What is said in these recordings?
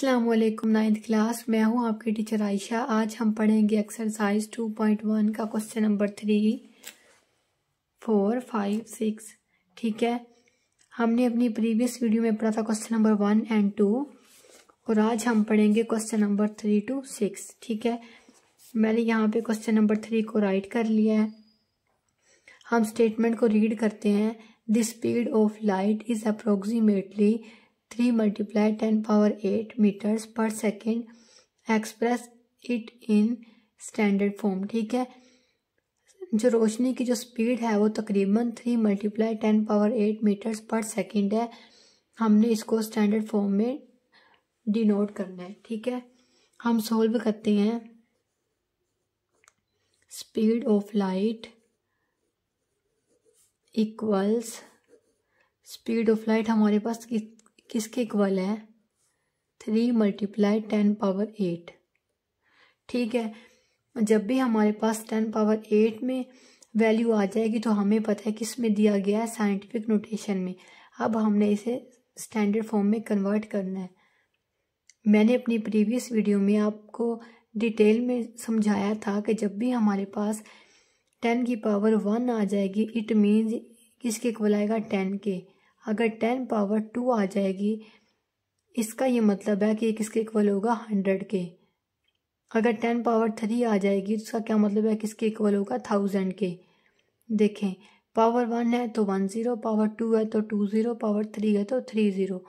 अस्सलाम वालेकुम 9th class. मैं हूं आपकी टीचर आयशा। आज हम पढ़ेंगे एक्सरसाइज 2.1 का क्वेश्चन नंबर 3, 4, 5, 6। ठीक है, हमने अपनी प्रीवियस वीडियो में पढ़ा था क्वेश्चन नंबर 1 और 2 और आज हम पढ़ेंगे क्वेश्चन नंबर 3 to 6। ठीक है, मैंने यहाँ पे क्वेश्चन नंबर 3 को राइट कर लिया है। हम स्टेटमेंट को रीड करते हैं। The speed of light is approximately 3 × 10⁸ metres per second, express it in standard form. ठीक है, जो रोशनी की जो स्पीड है वो तकरीबन 3 × 10⁸ मीटर्स पर सेकेंड है। हमने इसको स्टैंडर्ड फॉर्म में डिनोट करना है। ठीक है, हम सॉल्व करते हैं। Speed of light equals, speed of light हमारे पास किसके इक्वल है? 3 × 10⁸। ठीक है, जब भी हमारे पास 10⁸ में वैल्यू आ जाएगी तो हमें पता है किस में दिया गया है, साइंटिफिक नोटेशन में। अब हमने इसे स्टैंडर्ड फॉर्म में कन्वर्ट करना है। मैंने अपनी प्रीवियस वीडियो में आपको डिटेल में समझाया था कि जब भी हमारे पास 10⁻1 आ जाएगी इट मीन्स किसके इक्वल आएगा? 10 के। अगर 10⁻2 आ जाएगी इसका ये मतलब है कि किसके इक्वल होगा? 100 के। अगर 10⁻3 आ जाएगी तो इसका क्या मतलब है? किसके इक्वल होगा? 1000 के। देखें, पावर 1 है तो 10, पावर 2 है तो 20, पावर 3 है तो 30।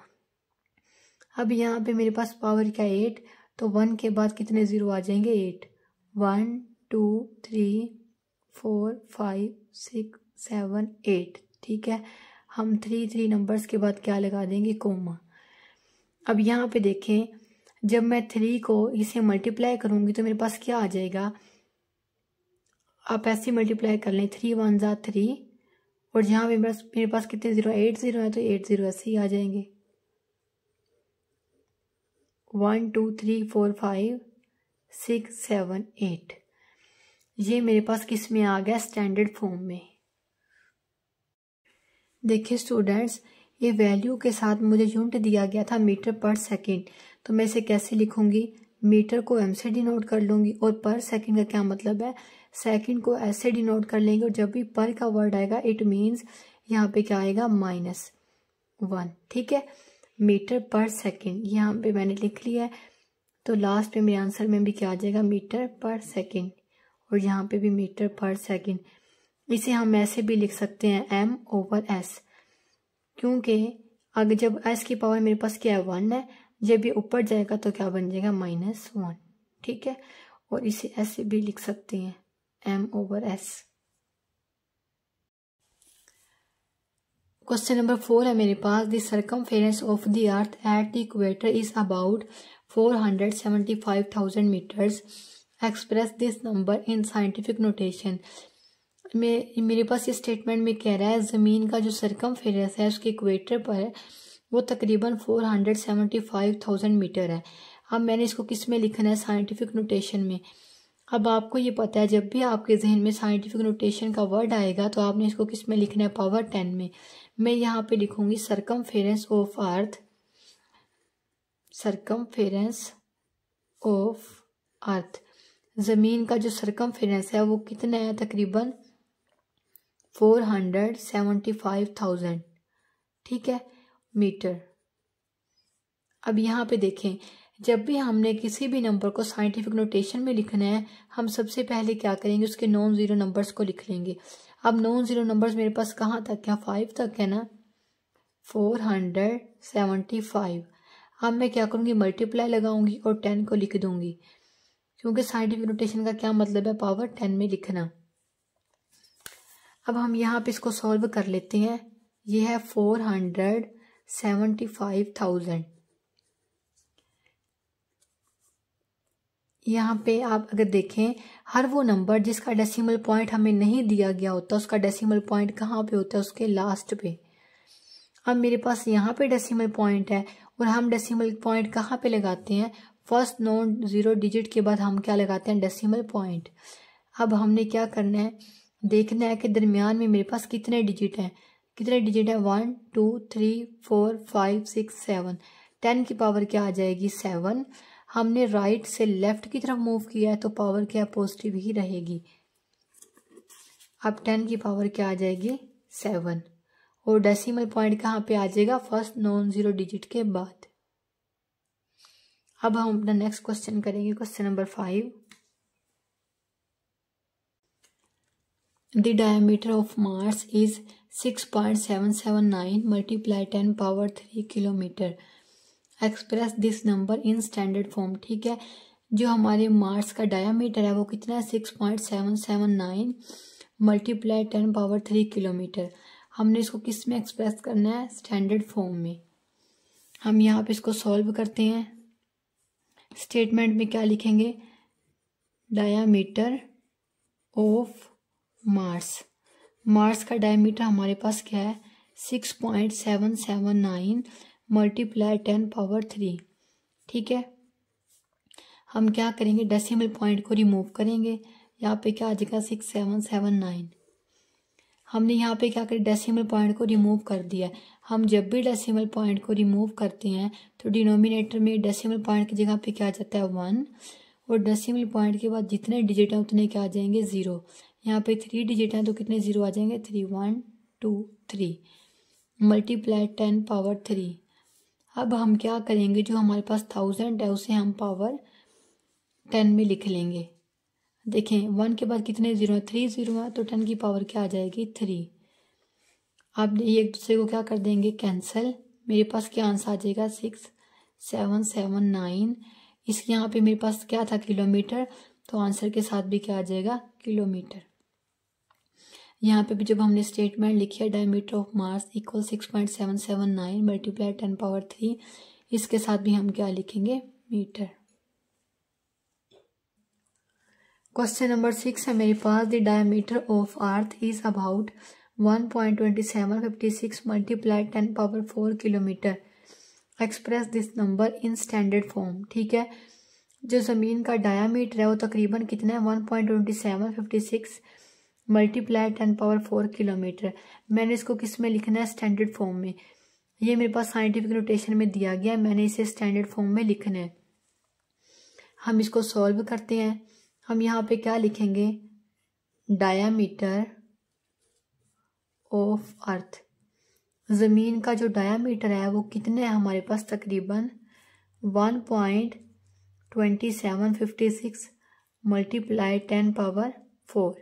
अब यहाँ पे मेरे पास पावर क्या है? 8, तो 1 के बाद कितने ज़ीरो आ जाएंगे? 8। 1 2 3 4 5 6 7 8। ठीक है, हम 3 नंबर्स के बाद क्या लगा देंगे? कोमा। अब यहाँ पे देखें, जब मैं 3 को इसे मल्टीप्लाई करूँगी तो मेरे पास क्या आ जाएगा? आप ऐसे मल्टीप्लाई कर लें, 3 1 ज़ा 3 और जहाँ पे मेरे पास कितने ज़ीरो? 8 ज़ीरो है तो 8 ज़ीरो ऐसे ही आ जाएंगे। 1 2 3 4 5 6 7 8। ये मेरे पास किस में आ गया? स्टैंडर्ड फॉर्म में। देखिए स्टूडेंट्स, ये वैल्यू के साथ मुझे यूनिट दिया गया था मीटर पर सेकंड, तो मैं इसे कैसे लिखूंगी? मीटर को एम से डिनोट कर लूंगी और पर सेकंड का क्या मतलब है? सेकंड को ऐसे डिनोट कर लेंगे और जब भी पर का वर्ड आएगा इट मीन्स यहाँ पे क्या आएगा? -1। ठीक है, मीटर पर सेकंड यहाँ पे मैंने लिख लिया है। तो लास्ट में मेरे आंसर में भी क्या आ जाएगा? मीटर पर सेकंड और यहाँ पे भी मीटर पर सेकंड। इसे हम ऐसे भी लिख सकते हैं m/s, क्योंकि अगर जब s की पावर मेरे पास क्या है? 1 है, जब ये ऊपर जाएगा तो क्या बन जाएगा? -1। ठीक है, और इसे ऐसे भी लिख सकते हैं m/s। क्वेश्चन नंबर 4 है मेरे पास। The circumference of the earth at the equator is about 475,000 metres. Express this number in scientific notation. मेरे पास ये स्टेटमेंट में कह रहा है ज़मीन का जो सर्कमफेरेंस है उसके इक्वेटर पर है वो तकरीबन 475,000 मीटर है। अब मैंने इसको किस में लिखना है? साइंटिफिक नोटेशन में। अब आपको ये पता है जब भी आपके जहन में साइंटिफिक नोटेशन का वर्ड आएगा तो आपने इसको किस में लिखना है? पावर 10 में। मैं यहाँ पे लिखूंगी circumference of earth, circumference of earth. ज़मीन का जो सर्कमफेरेंस है वो कितना है? तकरीबन 475,000। ठीक है, मीटर। अब यहाँ पे देखें, जब भी हमने किसी भी नंबर को साइंटिफिक नोटेशन में लिखना है हम सबसे पहले क्या करेंगे? उसके नॉन ज़ीरो नंबर्स को लिख लेंगे। अब नॉन ज़ीरो नंबर्स मेरे पास कहाँ तक है? 5 तक है ना, 475। अब मैं क्या करूँगी? मल्टीप्लाई लगाऊंगी और 10 को लिख दूंगी, क्योंकि साइंटिफिक नोटेशन का क्या मतलब है? पावर 10 में लिखना। अब हम यहाँ पे इसको सॉल्व कर लेते हैं। ये है 475,000। यहाँ पे आप अगर देखें, हर वो नंबर जिसका डेसिमल पॉइंट हमें नहीं दिया गया होता उसका डेसिमल पॉइंट कहाँ पे होता है? उसके लास्ट पे। अब मेरे पास यहाँ पे डेसिमल पॉइंट है और हम डेसिमल पॉइंट कहाँ पे लगाते हैं? फर्स्ट नॉन ज़ीरो डिजिट के बाद हम क्या लगाते हैं? Decimal point. अब हमने क्या करना है? देखना है कि दरमियान में मेरे पास कितने डिजिट हैं। कितने डिजिट है? 1 2 3 4 5 6 7। 10 की पावर क्या आ जाएगी 7। हमने राइट से लेफ्ट की तरफ मूव किया है तो पावर क्या पॉजिटिव ही रहेगी। अब 10 की पावर क्या आ जाएगी 7 और डेसिमल पॉइंट कहाँ पे आ जाएगा फर्स्ट नॉन जीरो डिजिट के बाद। अब हम अपना नेक्स्ट क्वेश्चन करेंगे, question number 5। The diameter of Mars is 6.779 multiply 10 power 3 kilometre. Express this number in standard form. ठीक है, जो हमारे मार्स का डायमीटर है वो कितना है 6.779 मल्टीप्लाई 10 पावर 3 किलोमीटर। हमने इसको किस में एक्सप्रेस करना है स्टैंडर्ड फॉर्म में। हम यहाँ पे इसको सॉल्व करते हैं। स्टेटमेंट में क्या लिखेंगे, डायमीटर ऑफ मार्स का डायमीटर हमारे पास क्या है 6.779 मल्टीप्लाई 10 पावर 3। ठीक है, हम क्या करेंगे डेसिमल पॉइंट को रिमूव करेंगे। यहाँ पे क्या आ जाएगा 6779। हमने यहाँ पे क्या करें डेसिमल पॉइंट को रिमूव कर दिया। हम जब भी डेसिमल पॉइंट को रिमूव करते हैं तो डिनोमिनेटर में डेसिमल पॉइंट की जगह पे क्या आ जाता है 1 और डेसिमल पॉइंट के बाद जितने डिजिट हैं उतने क्या आ जाएंगे 0। यहाँ पे 3 डिजिट हैं तो कितने 0 आ जाएंगे 3 1 2 3 मल्टीप्लाई 10 पावर 3। अब हम क्या करेंगे जो हमारे पास 1000 है उसे हम पावर 10 में लिख लेंगे। देखें 1 के बाद कितने 0 है 3 0 है तो 10 की पावर क्या आ जाएगी 3। अब ये एक दूसरे को क्या कर देंगे कैंसिल। मेरे पास क्या आंसर आ जाएगा 6779। इसके यहाँ पे मेरे पास क्या था किलोमीटर, तो आंसर के साथ भी क्या आ जाएगा किलोमीटर। यहाँ पे भी जब हमने स्टेटमेंट लिखी है diameter of Mars equal 6.779 multiply 10 power 3, इसके साथ भी हम क्या लिखेंगे मीटर। क्वेश्चन नंबर 6 है मेरे पास, the diameter of earth is about 1.2756 multiply 10 power 4 kilometre. Express this number in standard form. ठीक है, जो ज़मीन का डायामीटर है वो तकरीबन कितना है 1.2756 मल्टीप्लाई 10 पावर 4 किलोमीटर। मैंने इसको किस में लिखना है स्टैंडर्ड फॉर्म में। ये मेरे पास साइंटिफिक नोटेशन में दिया गया है, मैंने इसे स्टैंडर्ड फॉर्म में लिखना है। हम इसको सॉल्व करते हैं। हम यहाँ पे क्या लिखेंगे डायामीटर ऑफ अर्थ। ज़मीन का जो डायामीटर है वो कितने है हमारे पास तकरीबन 1.2756 मल्टीप्लाई 10 पावर 4।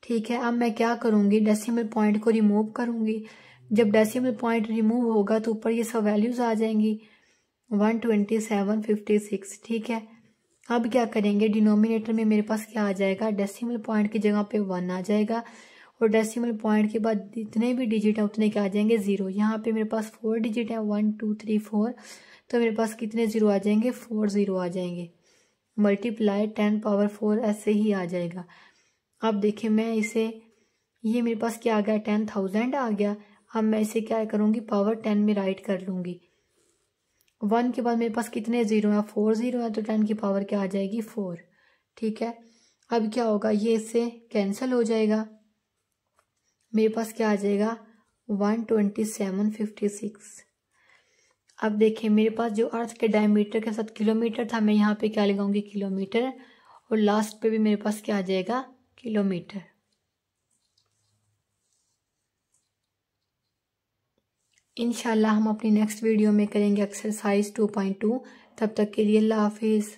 ठीक है, अब मैं क्या करूँगी डेसिमल पॉइंट को रिमूव करूँगी। जब डेसिमल पॉइंट रिमूव होगा तो ऊपर ये सब वैल्यूज़ आ जाएंगी 12756। ठीक है, अब क्या करेंगे डिनोमिनेटर में मेरे पास क्या आ जाएगा डेसिमल पॉइंट की जगह पे 1 आ जाएगा और डेसिमल पॉइंट के बाद जितने भी डिजिट हैं उतने क्या आ जाएंगे 0। यहाँ पे मेरे पास 4 डिजिट है 1 2 3 4, तो मेरे पास कितने 0 आ जाएंगे 4 0 आ जाएंगे मल्टीप्लाई 10 पावर 4 ऐसे ही आ जाएगा। अब देखिए मैं इसे ये मेरे पास क्या आ गया 10,000 आ गया। अब मैं इसे क्या करूँगी पावर 10 में राइट कर लूँगी। 1 के बाद मेरे पास कितने 0 है 4 0 है तो 10 की पावर क्या आ जाएगी 4। ठीक है, अब क्या होगा ये इससे कैंसिल हो जाएगा। मेरे पास क्या आ जाएगा 12756। अब देखिए मेरे पास जो अर्थ के डायमीटर के साथ किलोमीटर था, मैं यहाँ पे क्या लगाऊंगी किलोमीटर और लास्ट पे भी मेरे पास क्या आ जाएगा किलोमीटर। इंशाल्लाह हम अपनी नेक्स्ट वीडियो में करेंगे एक्सरसाइज 2.2। तब तक के लिए अल्लाह हाफिज़।